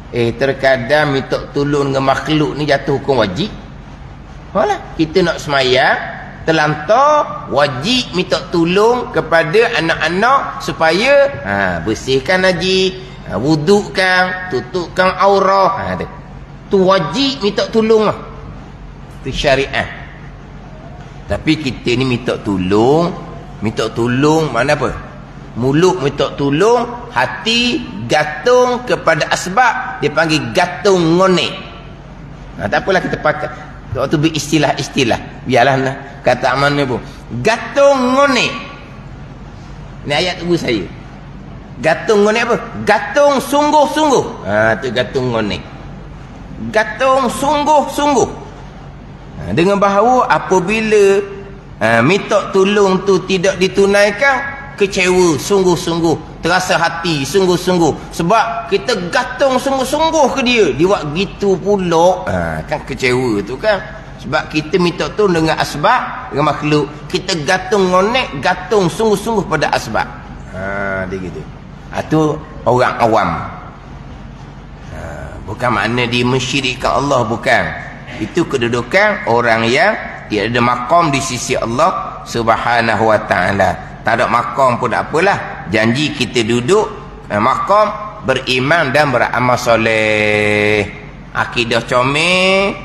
Terkadang minta tolong dengan makhluk ni jatuh hukum wajib. Alah, kita nak semayang terlantar, wajib minta tolong kepada anak-anak supaya bersihkan haji, wudukkan, tutupkan aurah. Tu wajib minta tolong lah. Itu syariat. Tapi kita ni minta tolong mana apa? Mulut minta tolong, hati gantung kepada asbab, dia panggil gantung ngonek. Tak apalah kita pakai waktu beristilah-istilah, biarlah lah kata mana pun, gantung ngonek. Ni ayat ibu saya. Gantung ngonek apa? Gantung sungguh-sungguh. Tu gantung ngonek. Gantung sungguh-sungguh. Dengan bahawa apabila minta tolong tu tidak ditunaikan, kecewa sungguh-sungguh, terasa hati sungguh-sungguh, sebab kita gantung sungguh-sungguh ke dia buat gitu pula. Kan kecewa tu kan, sebab kita minta tolong dengan asbab, dengan makhluk, kita gantung ngonek, gantung sungguh-sungguh pada asbab. Dia gitu. Tu orang awam. Bukan makna dia mensyirikkan Allah, bukan. Itu kedudukan orang yang tidak ada maqam di sisi Allah Subhanahu wa ta'ala. Tak ada maqam pun tak apalah, janji kita duduk maqam beriman dan beramal soleh, akidah comel,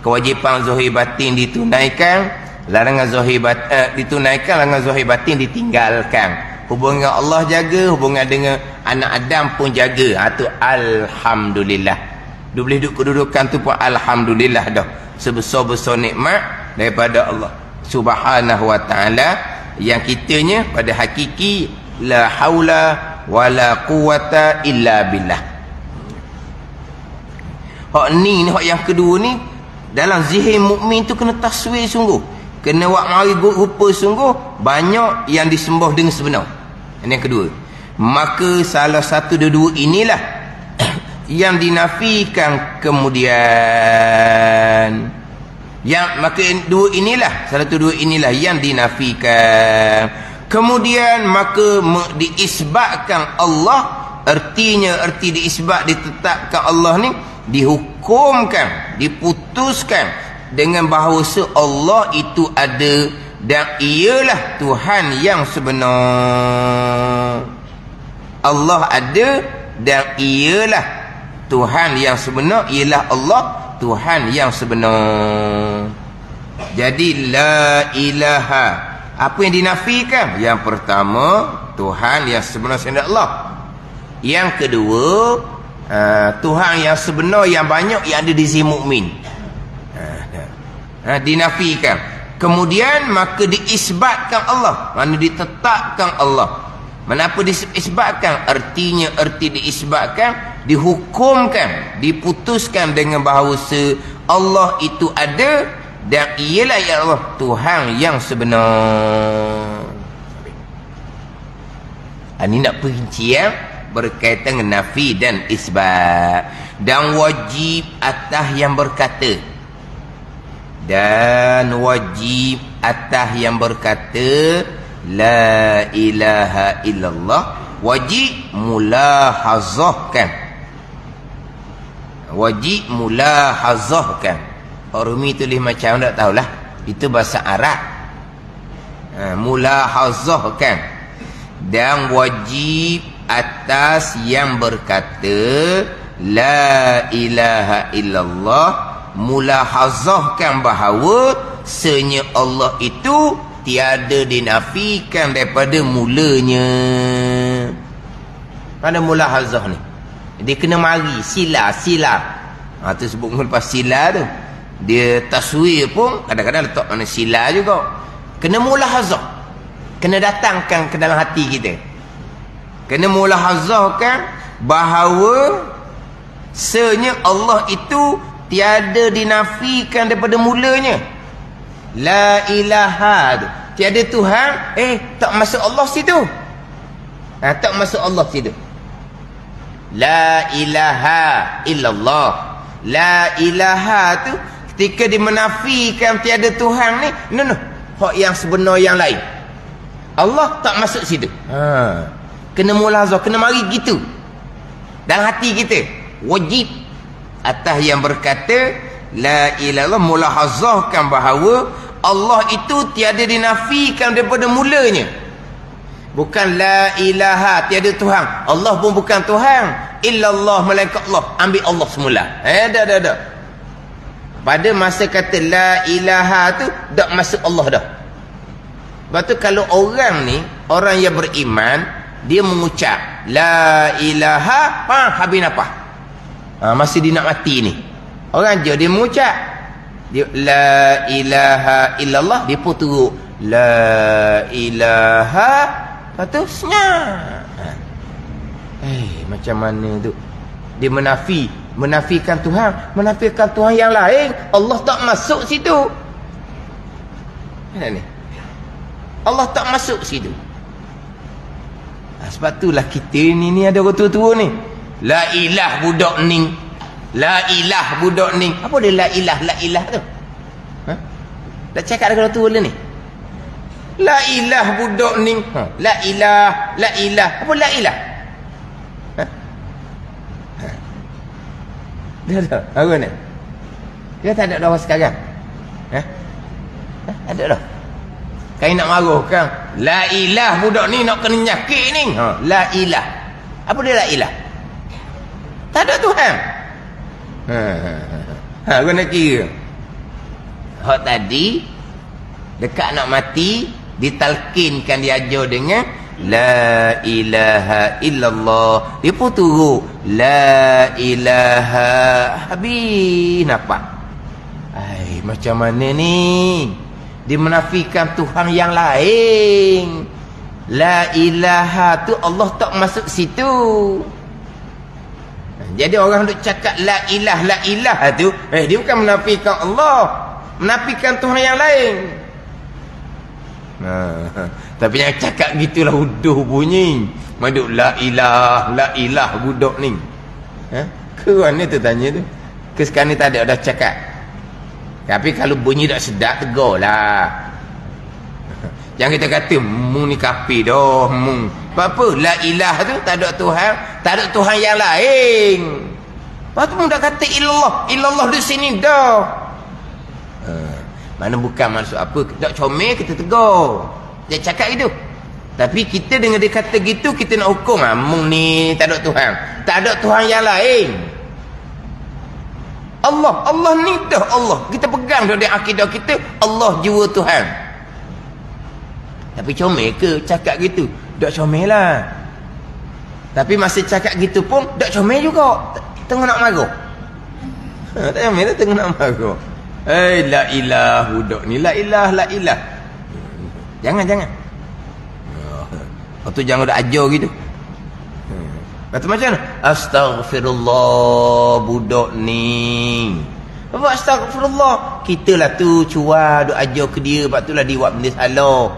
kewajipan zahir batin ditunaikan, larangan zahir ditunaikan, larangan zahir batin ditinggalkan, hubungan Allah jaga, hubungan dengan anak Adam pun jaga. Tu alhamdulillah. Boleh duduk kedudukan tu pun alhamdulillah dah, sebesar-besar nikmat daripada Allah Subhanahu wa ta'ala, yang kitanya pada hakiki la haula wala quwata illa billah. Hak ni hak yang kedua ni, dalam zihir mukmin tu kena taswir sungguh, kena buat mari rupa sungguh, banyak yang disembah dengan sebenar. Ini yang kedua. Maka salah satu dua inilah yang dinafikan kemudian. Maka salah satu dua inilah yang dinafikan. Kemudian maka diisbatkan Allah, arti diisbat, ditetapkan Allah ni, dihukumkan, diputuskan dengan bahawa Allah itu ada dan ialah Tuhan yang sebenar. Allah ada dan ialah Tuhan yang sebenar, ialah Allah Tuhan yang sebenar. Jadi la ilaha, apa yang dinafikan? Yang pertama, Tuhan yang sebenar selain Allah. Yang kedua, Tuhan yang sebenar yang banyak yang ada di sisi mukmin. Dinafikan. Kemudian maka diisbatkan Allah, mana ditetapkan Allah. Menapa diisbatkan? Artinya arti diisbatkan, dihukumkan, diputuskan dengan bahawa Allah itu ada dan ialah ya Allah Tuhan yang sebenar. Ini nak perincian berkaitan dengan nafi dan isbat. Dan wajib atas yang berkata, dan wajib atas yang berkata la ilaha illallah, wajib mulahazahkan, wajib mulahazahkan. Rumi tulis macam tak tahulah, itu bahasa Arab. Mulahazahkan. Dan wajib atas yang berkata la ilaha illallah, mulahazahkan bahawa senya Allah itu tiada dinafikan daripada mulanya. Mana mulahazah ni? Dia kena mari sila. Tu sebut lepas sila tu. Dia taswir pun kadang-kadang letak mana sila juga. Kena mulahazah. Kena datangkan ke dalam hati kita. Kena mulahazahkan bahawa senya Allah itu tiada dinafikan daripada mulanya. La ilaha, tiada Tuhan, tak masuk Allah situ. Tak masuk Allah situ. La ilaha illallah. La ilaha tu ketika dimenafikan tiada Tuhan ni, hak yang sebenar yang lain. Allah tak masuk situ. Kena mulazah, kena mari gitu dalam hati kita. wajib atas yang berkata la ilallah, mulahazahkan bahawa Allah itu tiada dinafikan daripada mulanya. Bukan la ilaha, tiada Tuhan, Allah pun bukan Tuhan, illallah, malaikat Allah, ambil Allah semula. Dah. Pada masa kata la ilaha tu tak masuk Allah dah. Sebab tu kalau orang ni, orang yang beriman, dia mengucap la ilaha, habis apa? Masih dia nak mati ni, orang je dia mengucap dia, la ilaha illallah, dia pun turut la ilaha, lepas tu senyap. Macam mana tu dia menafikan Tuhan, menafikan Tuhan yang lain. Allah tak masuk situ. Ni Allah tak masuk situ. Sebab itulah kita ni ada orang tua-tua ni, la ilah budak ni, la ilah budak ni. Apa dia la ilah tu? Tak cakap dengan orang tua ni, la ilah budak ni, la ilah, apa la ilah? Dah apa ni? Dia tak ada dakwah sekarang. Ada dah. Kau nak marah kan? La ilah budak ni nak kena nyakit ni. La ilah. Apa dia la ilah? Tak ada Tuhan. Kau nak kira. Hak tadi dekat nak mati ditalkinkan, diajar dengan la ilaha illallah, dia pun turut la ilaha, habis nampak. Macam mana ni? Dia menafikan Tuhan yang lain. La ilaha tu Allah tak masuk situ. Jadi orang duk cakap la ilah tu, dia bukan menafikan Allah, menafikan Tuhan yang lain. Tapi yang cakap gitulah uduh bunyi. Maduk la ilah budak ni. Ke mana tu tanya tu? Ke sekarang ni tak ada dah cakap. Tapi kalau bunyi tak sedap, tegur lah. Jangan kita kata mung ni kafir dah, mung. Apa? La ilah tu tak ada Tuhan, tak ada Tuhan yang lain. Lepas tu mung dah kata illallah di sini dah. Mana bukan maksud apa, tak comel kita tegur. Dia cakap gitu. Tapi kita dengan dia kata gitu, kita nak hukum mung ni tak ada Tuhan, tak ada Tuhan yang lain. Allah ni dah Allah. Kita pegang dari akidah kita, Allah jiwa Tuhan. Tapi comel ke cakap gitu? Tak comel lah. Tapi masa cakap gitu pun tak comel juga. Tengah nak marah. Tak comel lah, tengah nak marah. La ilah budak ni, la ilah. Jangan. Lepas tu jangan dah ajar gitu. Kata macam mana? Astaghfirullah budak ni. Apa astaghfirullah? Kita lah tu cuak duk ajar ke dia, lepas tu lah dia buat benda salah.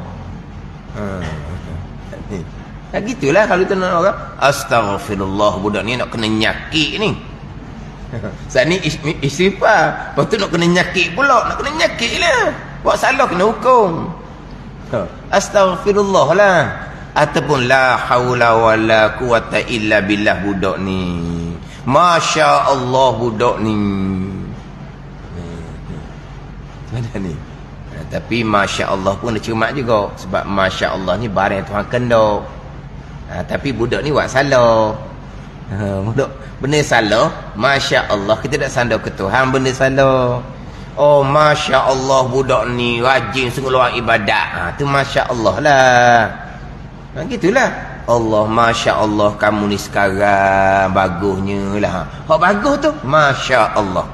Gitulah kalau tu nak orang astaghfirullah budak ni nak kena nyakit ni. Saat ni istighfar, lepas tu nak kena nyakit pula, nak kena nyakit lah. Buat salah kena hukum. Astaghfirullah lah. Ataupun la haula wala quwata illa billah budak ni. Masya Allah budak ni. Mana ni? Tapi Masya Allah pun dia cermat juga. Sebab Masya Allah ni barang Tuhan kendok. Tapi budak ni buat salah. Budak benda salah, Masya Allah, kita tak sandar ke Tuhan benda salah. Oh Masya Allah budak ni rajin sungguh luar ibadat. Tu Masya Allah lah. Gitulah. Allah Masya Allah kamu ni sekarang bagusnya lah. Hak bagus tu Masya Allah.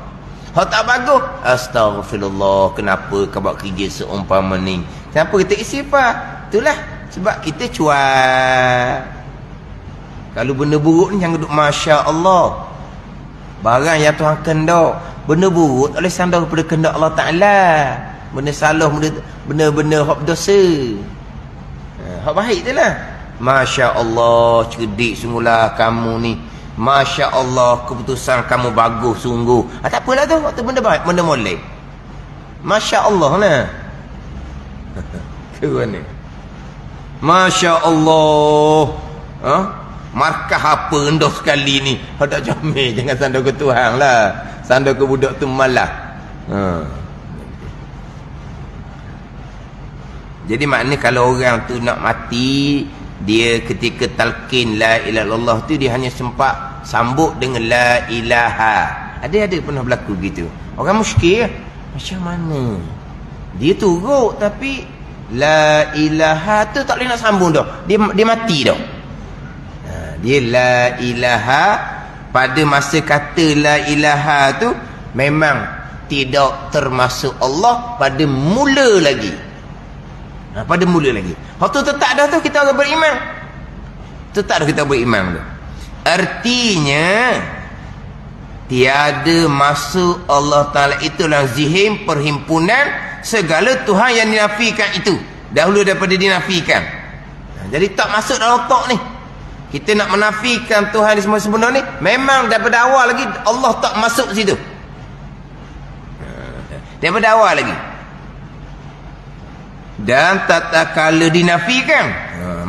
Hak tak bagus, Astaghfirullah, kenapa kau buat kerja seumpama ni? Kenapa kita istighfar? Itulah sebab kita cuak. Kalau benda buruk ni jangan duduk Masya Allah. Barang yang Tuhan kendak, benda buruk oleh sandar kepada kendak Allah Ta'ala. Benda salah, benda hak dosa. Hak baik tu lah. Masya Allah, cerdik sungguhlah kamu ni. Masya Allah, keputusan kamu bagus sungguh. Tak apalah tu, waktu benda baik, benda molek. Masya Allah lah. Ke mana? Masya Allah. markah apa endah sekali ni. Tak comel, jangan sandar ke Tuhan lah. Sandar ke budak tu malah. Jadi maknanya kalau orang tu nak mati, dia ketika talqin la ilaha illallah tu dia hanya sempat sambut dengan la ilaha. Ada pernah berlaku gitu. Orang muskil macam mana? Dia turut tapi la ilaha tu tak boleh nak sambung dah. Dia mati dah. Dia la ilaha, pada masa kata la ilaha tu memang tidak termasuk Allah pada mula lagi. Pada mula lagi. Waktu tetap dah tu kita akan beriman. Tetap dah kita beriman tu. Artinya tiada masuk Allah Ta'ala itu dalam zihim perhimpunan segala Tuhan yang dinafikan itu. Dahulu daripada dinafikan. Jadi tak masuk dalam otak ni. Kita nak menafikan Tuhan di semua sempurna ni, memang daripada awal lagi Allah tak masuk situ. Daripada awal lagi. Dan tatkala dinafikan,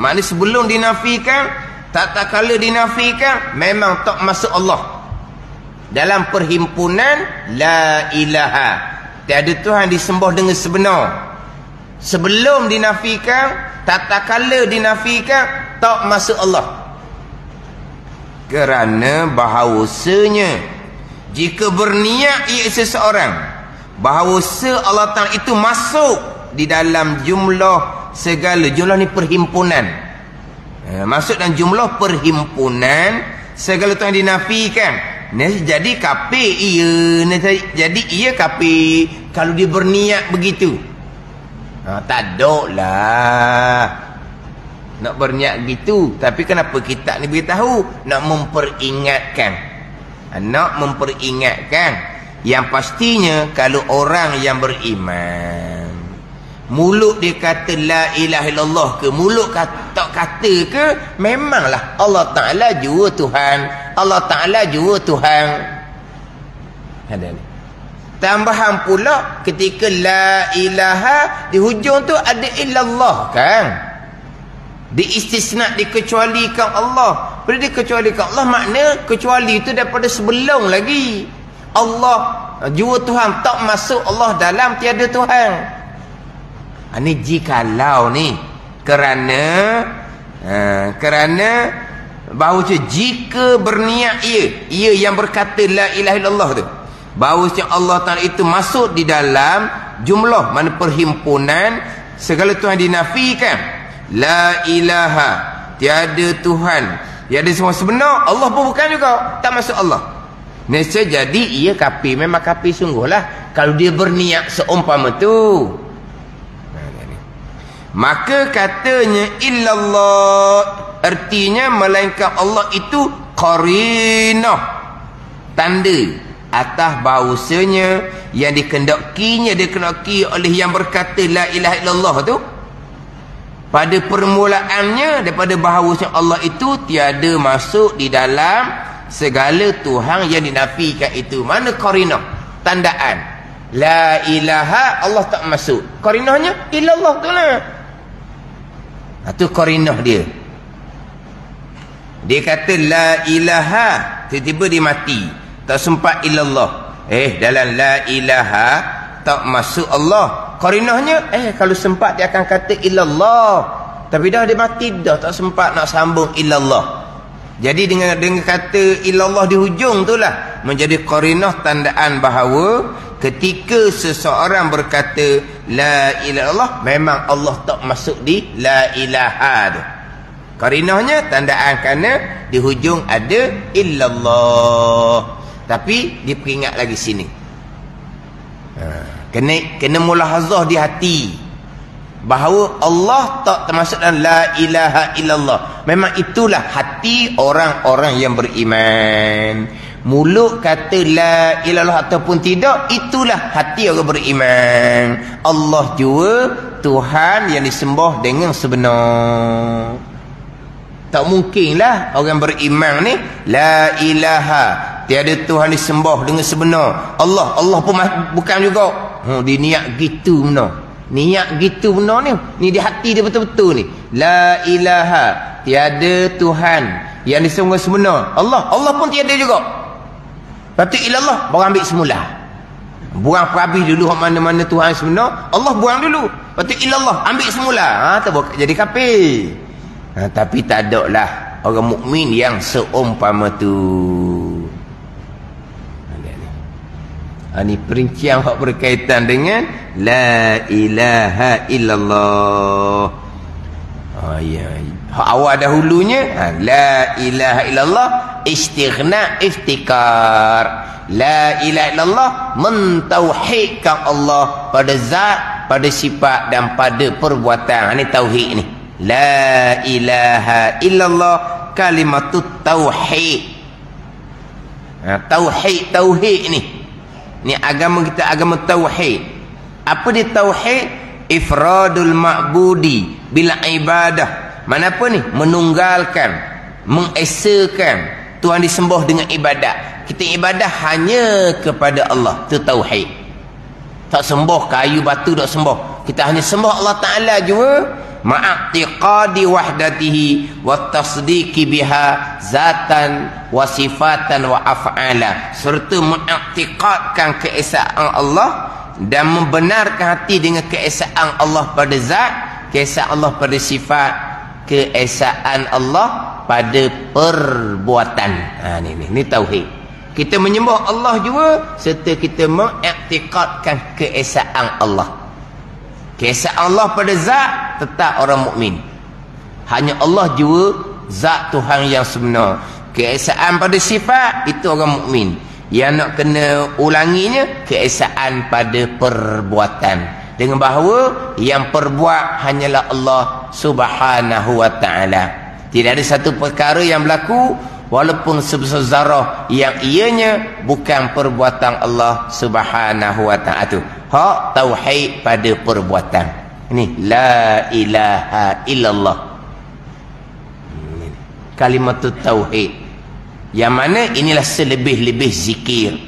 maknanya sebelum dinafikan, tatkala dinafikan memang tak masuk Allah dalam perhimpunan la ilaha, tiada Tuhan disembah dengan sebenar. Sebelum dinafikan, tatkala dinafikan tak masuk Allah. Kerana bahawasanya jika berniat ia seseorang bahawasa Allah Ta'ala itu masuk di dalam jumlah segala, jumlah ni perhimpunan, masuk dalam jumlah perhimpunan segala Tuhan dinafikan, jadi kafir ia, jadi ia kafir kalau dia berniat begitu. Tak ada lah nak berniat begitu. Tapi kenapa kita ni beritahu? Nak memperingatkan. Yang pastinya kalau orang yang beriman, mulut dia kata la ilaha illallah ke, mulut tak kata ke, memanglah Allah Ta'ala jua Tuhan. Allah Ta'ala jua Tuhan. Ada ni. Tambahan pula ketika la ilaha di hujung tu ada illallah kan. Diistisna, dikecualikan Allah. Bila dikecualikan Allah makna kecuali itu daripada sebelum lagi. Allah jua Tuhan, tak masuk Allah dalam tiada Tuhan. Ini jikalau ni kerana bahawa jika berniat ia yang berkata la ilaha illallah tu, bahawa Allah Ta'ala itu masuk di dalam jumlah mana perhimpunan segala Tuhan dinafikan. La ilaha, tiada Tuhan, tiada semua sebenar, Allah pun bukan juga, tak masuk Allah. Nescaya jadi ia kafir, memang kafir sungguhlah kalau dia berniat seumpama tu. Maka katanya illallah, artinya melainkan Allah itu qarinah, tanda atas bahawasanya yang dikendaki oleh yang berkata la ilaha illallah tu pada permulaannya daripada bahawasanya Allah itu tiada masuk di dalam segala Tuhan yang dinafikan itu. Mana qarinah, tandaan la ilaha, Allah tak masuk, qarinahnya illallah tu lah. Itu qarinah dia. Dia kata la ilaha, tiba-tiba dia mati, tak sempat illallah. Dalam la ilaha tak masuk Allah. Qarinahnya kalau sempat dia akan kata illallah, tapi dah dia mati dah, tak sempat nak sambung illallah. Jadi dengan kata illallah di hujung itulah menjadi qarinah, tandaan bahawa ketika seseorang berkata la ilaha illallah memang Allah tak masuk di la ilaha tu. Qarinahnya, tandaan kerana di hujung ada illallah. Tapi diperingat lagi sini. Kena mulahazah di hati bahawa Allah tak termasuk dalam la ilaha illallah. Memang itulah hati orang-orang yang beriman. Mulut kata la ilallah ataupun tidak, itulah hati orang beriman. Allah jua Tuhan yang disembah dengan sebenar. Tak mungkinlah orang beriman ni la ilaha, tiada Tuhan disembah dengan sebenar. Allah pun bukan juga. Dia niat gitu benar. Niat gitu benar ni. Ni di hati dia betul-betul ni. La ilaha, tiada Tuhan yang disembah semena Allah pun tiada juga. Lepas tu ilallah baru ambil semula. Buang perhabis dulu mana-mana Tuhan sebenar, Allah buang dulu. Lepas tu ilallah ambil semula. Tak jadi kafir. Tapi tak ada lah orang mukmin yang seumpama tu. Ini perincian hak berkaitan dengan la ilaha illallah. Hak awal dahulunya la ilaha illallah istighna iftikar. La ilaha illallah mentauhidkan Allah pada zat, pada sifat dan pada perbuatan. Ini tauhid ni. La ilaha illallah kalimatut tauhid. Tauhid ni. Ni agama kita, agama tauhid. Apa dia tauhid? Ifradul ma'budi bila ibadah. Mana apa ni? Menunggalkan, mengesakan Tuhan disembah dengan ibadat. Kita ibadah hanya kepada Allah. Itu tauhid. Tak sembah kayu batu, tak sembah. Kita hanya sembah Allah Ta'ala jua. Ma'atiqadi wahdatihi wa tasdiqi biha zatan wa sifatan wa af'ala. Serta mengiktikadkan keesaan Allah dan membenarkan hati dengan keesaan Allah pada zat, keesaan Allah pada sifat, keesaan Allah pada perbuatan. Ni tauhid. Kita menyembah Allah juga serta kita mengiktikadkan keesaan Allah. Keesaan Allah pada zat tetap orang mukmin. Hanya Allah juga zat Tuhan yang sebenar. Keesaan pada sifat itu orang mukmin. Yang nak kena ulanginya keesaan pada perbuatan. Dengan bahawa yang perbuat hanyalah Allah Subhanahu wa taala. Tidak ada satu perkara yang berlaku walaupun sebesar zarah yang ianya bukan perbuatan Allah Subhanahu wa taala. Tu hak tauhid pada perbuatan. Ini la ilaha illallah. Kalimatut tauhid. Yang mana inilah selebih-lebih zikir.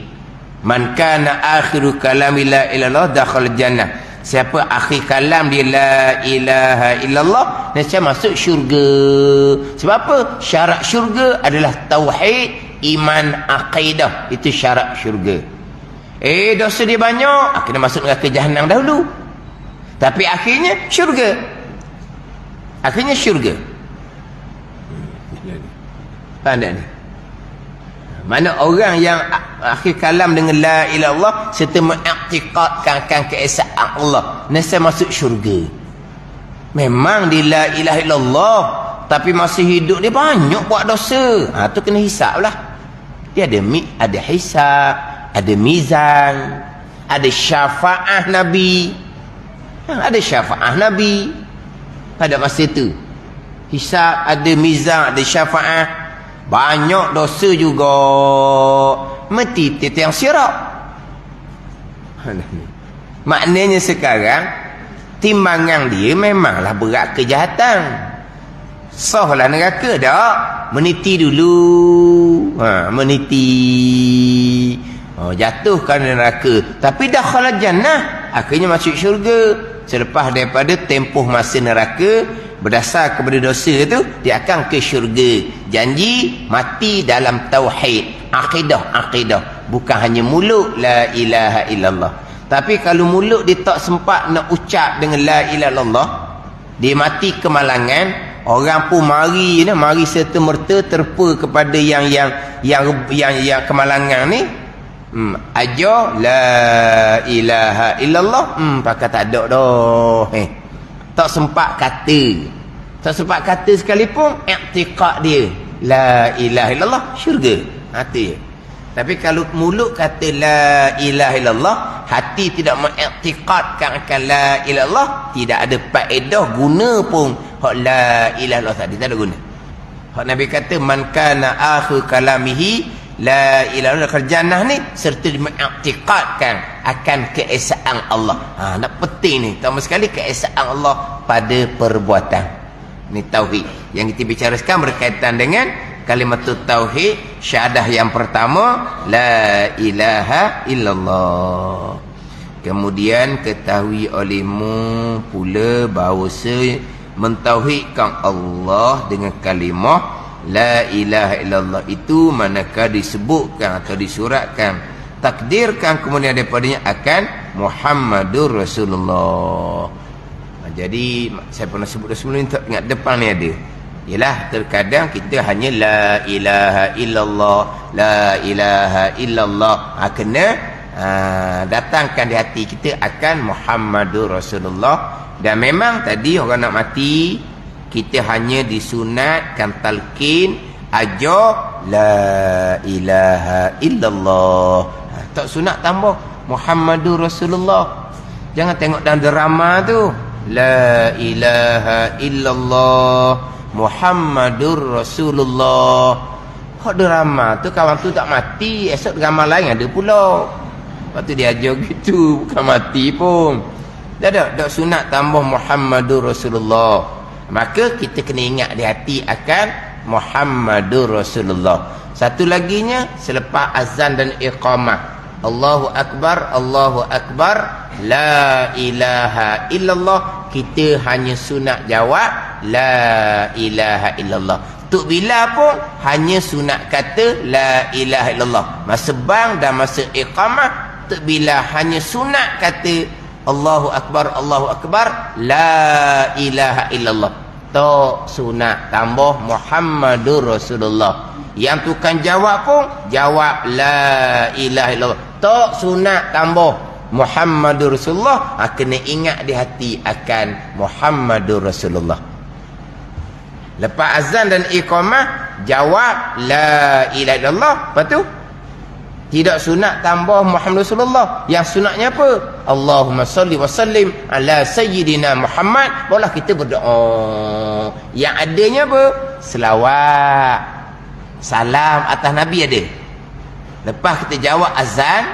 Man kana akhiru kalami la ilallah dakhala jannah. Siapa akhir kalam dia la ilaha illallah, nescaya masuk syurga. Sebab apa? Syarat syurga adalah tauhid, iman, akidah. Itu syarat syurga. Dosa dia banyak, kena masuk neraka jahanam dahulu. Tapi akhirnya syurga. Akhirnya syurga. Faham tak ni? Mana orang yang akhir kalam dengan la ilaha illallah serta mengiktikadkan keesaan Allah, nescaya masuk syurga. Memang dia la ilaha illallah, tapi masih hidup dia banyak buat dosa. Tu kena hisap lah. Dia ada hisap, ada mizan, ada syafaah Nabi. Ada syafaah Nabi pada masa itu. Hisap, ada mizan, ada syafaah. Banyak dosa juga mati tiang sirat. Maknanya sekarang timbangan dia memanglah berat kejahatan. Sahlah neraka tak? Meniti dulu. Meniti. Jatuhkan neraka. Tapi dah khala jannah, akhirnya masuk syurga. Selepas daripada tempoh masa neraka, berdasar kepada dosa itu, dia akan ke syurga. Janji mati dalam tauhid, akidah. Bukan hanya mulut la ilaha illallah. Tapi kalau mulut dia tak sempat nak ucap dengan la ilaha illallah, dia mati kemalangan, orang pun mari serta merta terpa kepada yang kemalangan ni. Aja la ilaha illallah, pakai tak ada dah. Tak sempat kata sekalipun, i'tiqad dia la ilaha illallah, syurga. Hati. Tapi kalau mulut kata la ilaha illallah, hati tidak mengiktikadkan akan la ilaha illallah, tidak ada faedah guna pun hak la ilaha illallah tadi, tak ada guna. Hak Nabi kata man kana akhir kalamihi la ilaha illallah jannah ni, serta mengiktikadkan akan keesaan Allah. Nak penting ni, terutama sekali keesaan Allah pada perbuatan. Ni tauhid yang kita bicarakan berkaitan dengan kalimatut tauhid, syahadah yang pertama la ilaha illallah. Kemudian ketahui olehmu pula bahawa mentauhidkan Allah dengan kalimah la ilaha illallah itu manakah disebutkan atau disuratkan, takdirkan kemudian daripadanya akan Muhammadur Rasulullah. Jadi saya pernah sebut sebelum ni, tak ingat depan ni ada. Ialah terkadang kita hanya la ilaha illallah, la ilaha illallah. Kena datangkan di hati kita akan Muhammadur Rasulullah. Dan memang tadi orang nak mati, kita hanya disunatkan talqin aja la ilaha illallah. Tak sunat tambah Muhammadur Rasulullah. Jangan tengok dalam drama tu, la ilaha illallah Muhammadur Rasulullah. Hak drama tu kawan tu tak mati, esok drama lain ada pula. Lepas tu dia ajar gitu, bukan mati pun. Tak sunat tambah Muhammadur Rasulullah. Maka kita kena ingat di hati akan Muhammadur Rasulullah. Satu laginya selepas azan dan iqamah, Allahu Akbar, Allahu Akbar, la ilaha illallah. Kita hanya sunat jawab la ilaha illallah. Tuk bila pun hanya sunat kata la ilaha illallah. Masa bang dan masa iqamah, tuk bila hanya sunat kata Allahu Akbar, Allahu Akbar, la ilaha illallah. Tok sunat tambah Muhammadur Rasulullah. Yang tukang jawab pun jawab la ilaha illallah. Tok sunat tambah Muhammadur Rasulullah. Kena ingat di hati akan Muhammadur Rasulullah. Lepas azan dan iqamah jawab la ilaha illallah. Lepas tu tidak sunat tambah Muhammad Rasulullah. Yang sunatnya apa? Allahumma salli wa sallim ala sayyidina Muhammad. Barulah kita berdoa. Yang adanya apa? Selawat, salam atas Nabi ada. Lepas kita jawab azan,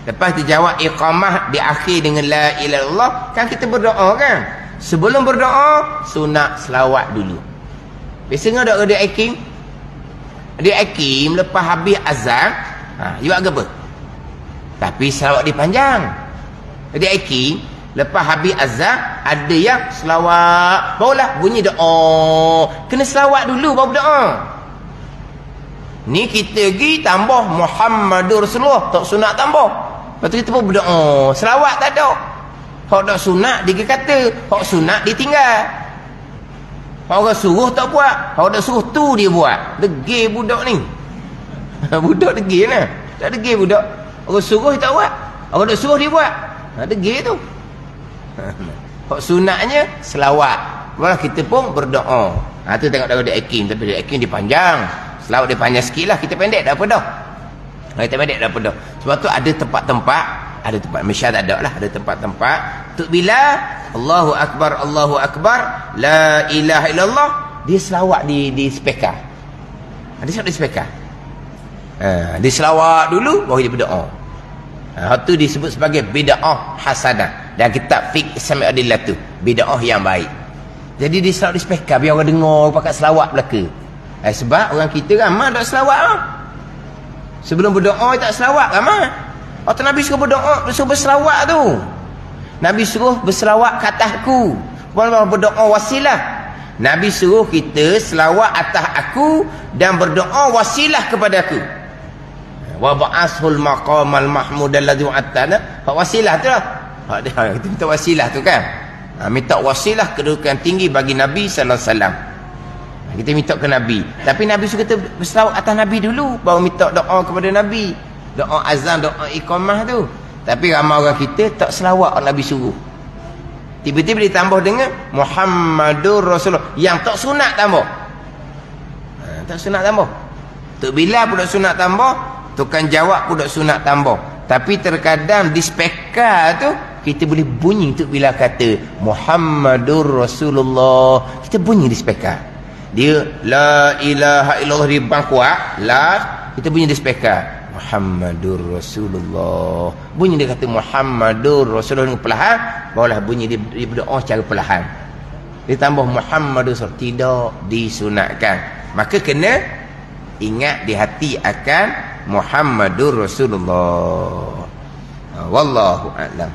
lepas kita jawab iqamah, diakhir dengan la ilaha illallah, kan kita berdoa kan? Sebelum berdoa sunat selawat dulu. Biasanya ada dia akim. Dia akim lepas habis azan, you buat apa? Tapi selawat dia panjang. Jadi akim lepas habis azan ada yang selawat, barulah bunyi doa. Kena selawat dulu baru doa. Ni kita pergi tambah Muhammadur Rasulullah, tak sunat tambah. Lepas tu kita pun berdoa. Selawat tak ada. Hak tak sunat dia kata, hak sunat dia tinggal. Hak orang suruh tak buat, hak tak suruh tu dia buat. Degil budak ni. Budak degil lah. Tak degil budak. Orang suruh dia tak buat, orang tak suruh dia buat. Degil tu. Hak sunatnya selawat. Barulah kita pun berdoa. Tu tengok dia akim. Tapi dia akim dia panjang. Selawat dia panjang sikit lah. Kita pendek dah apa dah. Kita pendek dah apa dah. Sebab tu ada tempat-tempat. Ada tempat Malaysia tak ada lah. Ada tempat-tempat. Tuk bila Allahu Akbar, Allahu Akbar, la ilaha illallah, dia selawat di speaker. Dia selawat di speaker. Dia selawat dulu baru dia berdoa. Hal tu disebut sebagai bid'ah hasanah. Dan kitab fiqh Sami' Adillah tu bid'ah yang baik. Jadi dia selawat di speaker biar orang dengar pakai selawat belaka. Sebab orang kita ramai tak selawat lah. Sebelum berdoa tak selawat ramai. Waktu Nabi suruh berdoa, suruh berselawat tu. Nabi suruh berselawat ke atasku. Bukan berdoa wasilah. Nabi suruh kita selawat atas aku dan berdoa wasilah kepada aku. Wa ba'ashul maqamal mahmud alladhi wa'atana. Hak wasilah tu lah. Kita minta wasilah tu kan. Minta wasilah kedudukan tinggi bagi Nabi sallallahu alaihi wasallam. Kita minta ke Nabi. Tapi Nabi suruh kita berselawat atas Nabi dulu, baru minta doa kepada Nabi. Doa azan, doa iqamah tu. Tapi ramai orang kita tak selawat orang Nabi suruh. Tiba-tiba ditambah dengan Muhammadur Rasulullah. Yang tak sunat tambah. Tak sunat tambah. Tok bila pun tak sunat tambah, tukang jawab pun tak sunat tambah. Tapi terkadang di speaker tu kita boleh bunyi tok bila kata Muhammadur Rasulullah. Kita bunyi di speaker. Dia la ilaha illallah di bang kuat, la kita bunyi di speaker. Muhammadur Rasulullah. Bunyi dia kata Muhammadur Rasulullah dengan perlahan, barulah bunyi dia berdoa secara perlahan. Ditambah Muhammadur Rasulullah, tidak disunatkan. Maka kena ingat di hati akan Muhammadur Rasulullah. Wallahu a'lam.